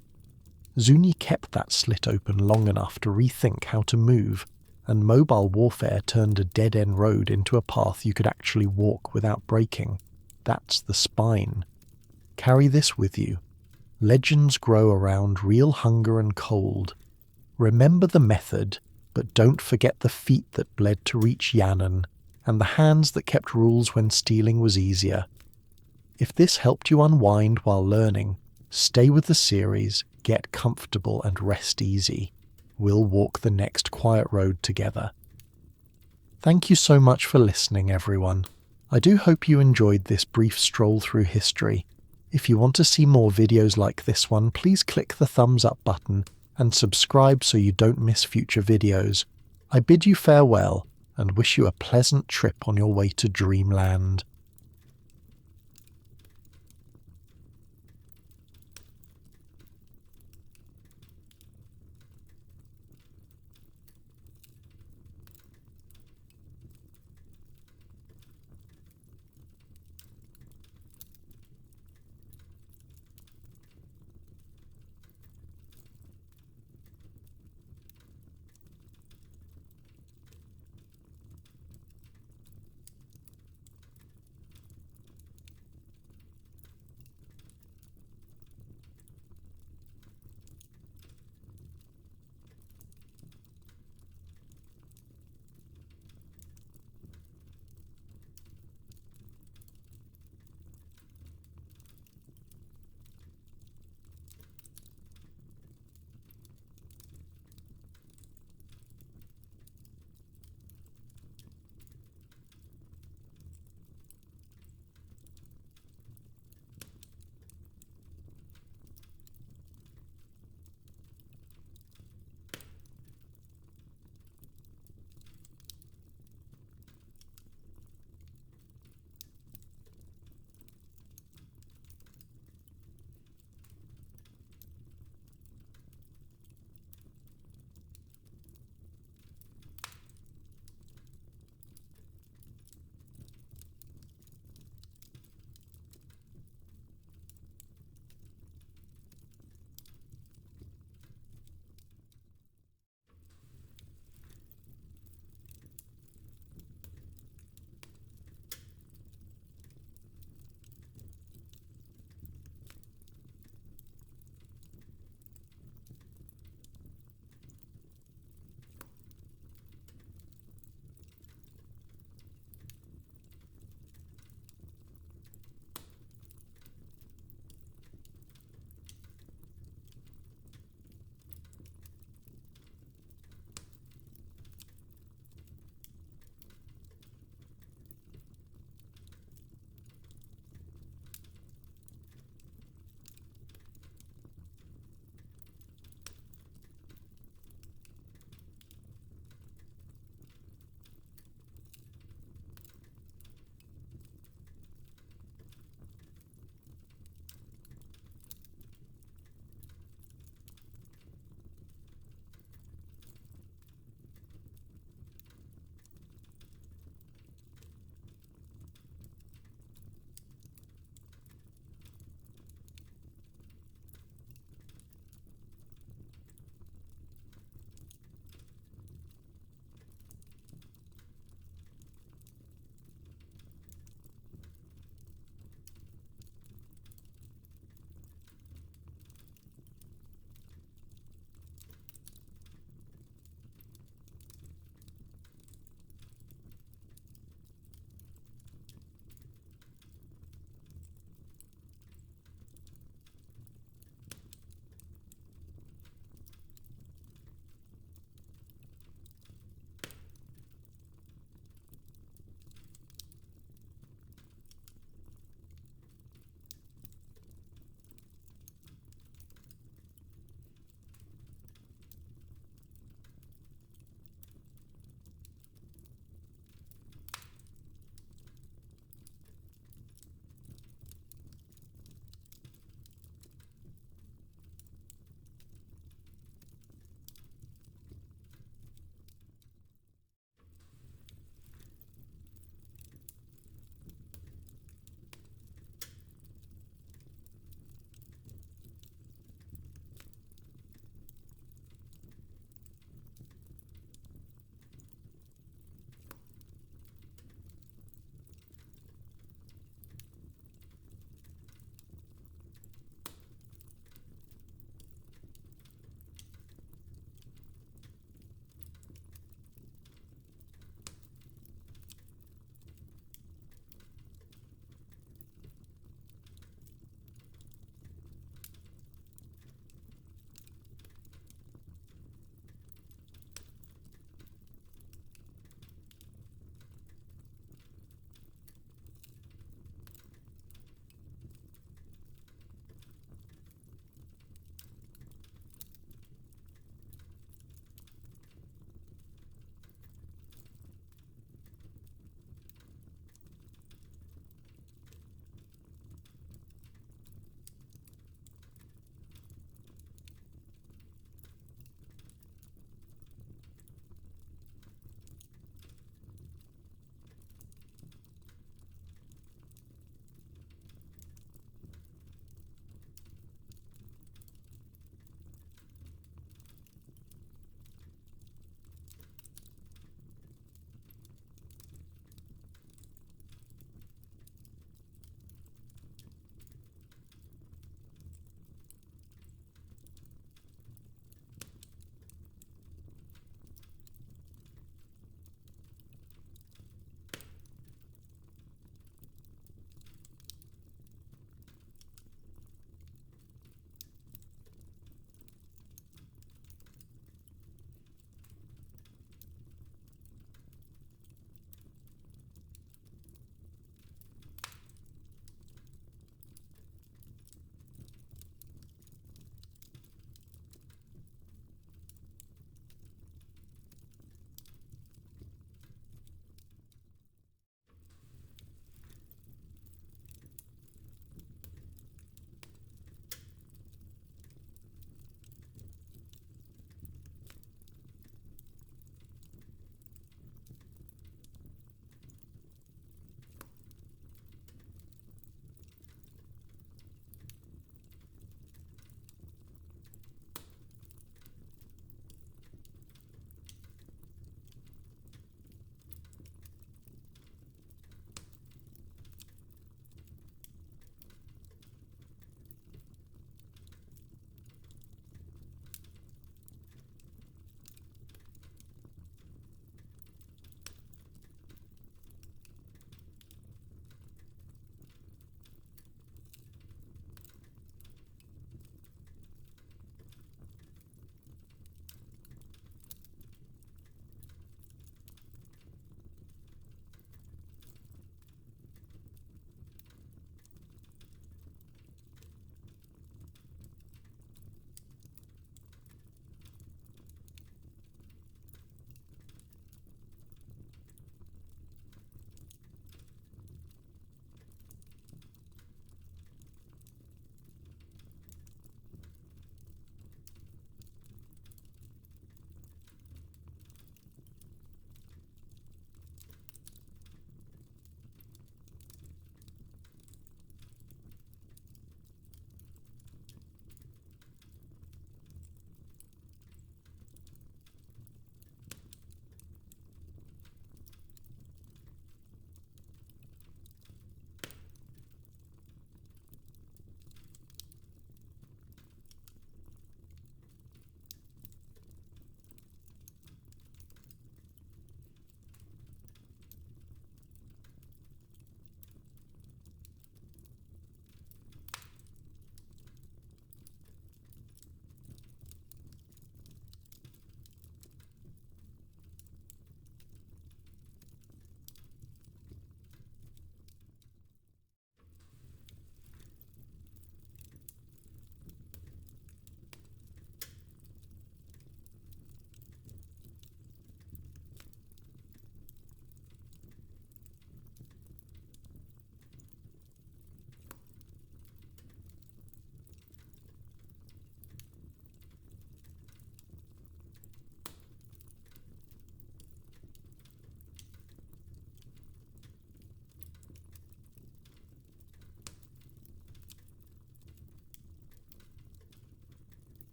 Zuni kept that slit open long enough to rethink how to move, and mobile warfare turned a dead-end road into a path you could actually walk without breaking. That's the spine. Carry this with you. Legends grow around real hunger and cold. Remember the method, but don't forget the feet that bled to reach Yannon, and the hands that kept rules when stealing was easier. If this helped you unwind while learning, stay with the series, get comfortable and rest easy. We'll walk the next quiet road together. Thank you so much for listening, everyone. I do hope you enjoyed this brief stroll through history. If you want to see more videos like this one, please click the thumbs up button and subscribe so you don't miss future videos. I bid you farewell and wish you a pleasant trip on your way to Dreamland.